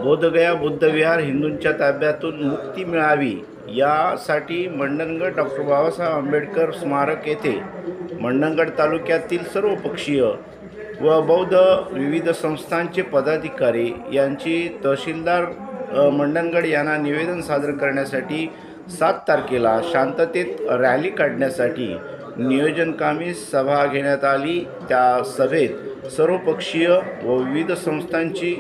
बोधगया बुद्धविहार हिंदूंच्या ताब्यातून मुक्ती मिळावी यासाठी मंडणगड डॉक्टर बाबासाहेब आंबेडकर स्मारक येथे मंडणगड तालुक्यातील सर्वपक्षीय व बौद्ध विविध संस्थांचे पदाधिकारी यांची तहसीलदार मंडणगड यांना निवेदन सादर करण्यासाठी 7 तारखेला शांततेत रॅली काढण्यासाठी नियोजनकामी सभा घेण्यात आली। त्या सभेत सर्वपक्षीय व विविध संस्थांची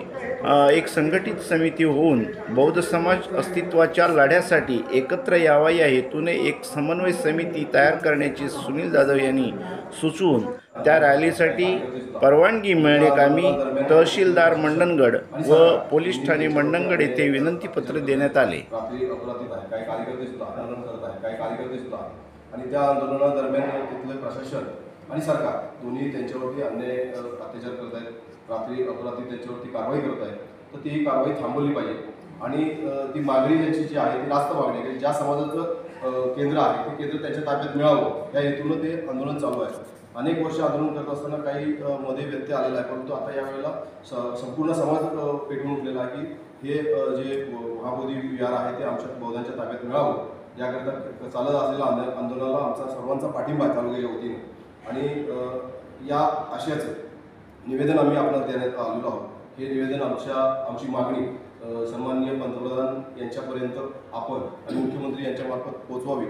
एक संघटित समिती होऊन बौद्ध समाज अस्तित्वाच्या लढ्यासाठी एकत्र यावा या हेतूने एक समन्वय समिती तयार करण्याची सुनील जाधव यांनी सुचवून त्या रॅलीसाठी परवानगी मिळण्याकामी तहसीलदार मंडणगड व पोलीस ठाणे मंडणगड येथे विनंतीपत्र देण्यात आले। आणि त्या आंदोलनादरम्यान तिथले प्रशासन आणि सरकार दोन्ही त्यांच्यावरती अन्याय अत्याचार करत आहेत, रात्री अपरात्री त्यांच्यावरती कारवाई करत आहेत, तर ती कारवाई थांबवली पाहिजे। आणि ती मागणी त्यांची जी आहे ती रास्त मागणी आहे, ज्या समाजाचं केंद्र आहे ते केंद्र त्यांच्या ताब्यात मिळावं या हेतूनं ते आंदोलन चालू आहे। अनेक वर्ष आंदोलन करत असताना काही मध्ये व्यत्यय आलेला आहे, परंतु आता यावेळेला संपूर्ण समाज पेटवून उठलेला आहे की हे जे महाबोधी विहार आहे ते आमच्या बौद्धांच्या ताब्यात मिळावं याकरता चालत असलेल्या आंदोलनाला आमचा सर्वांचा पाठिंबा तालुक्याच्या वतीने आणि या आशयाचं निवेदन आम्ही आपल्याला देण्यात आलेलो आहोत। हे निवेदन आमची मागणी सन्माननीय पंतप्रधान यांच्यापर्यंत आपण आणि मुख्यमंत्री यांच्यामार्फत पोहोचवावी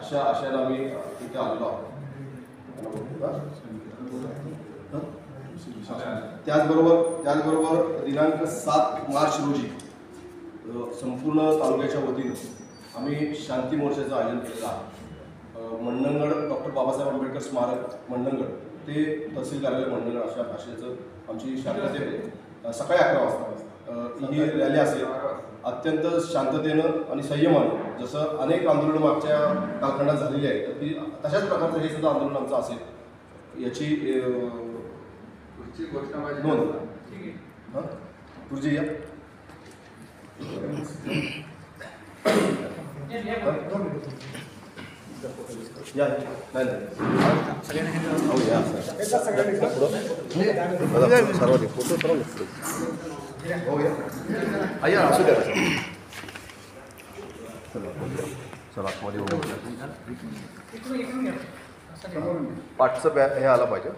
अशा आशयाला आम्ही इथे आलेलो आहोत। त्याचबरोबर दिनांक 7 मार्च रोजी संपूर्ण तालुक्याच्या वतीने आम्ही शांती मोर्चाचं आयोजन केलेलं आहे। मंडणगड डॉक्टर बाबासाहेब आंबेडकर स्मारक मंडणगड ते तहसील कार्यालय मंडणगड अशा भाषेचं आमची शांततेने सकाळी 11 वाजता ही रॅली असेल। अत्यंत शांततेनं आणि संयमानं, जसं अनेक आंदोलनं मागच्या कालखंडात झालेली आहेत ती तशाच प्रकारचं हे सुद्धा आंदोलन आमचं असेल याची नोंद गुरुजी या पाठचं हे आला पाहिजे।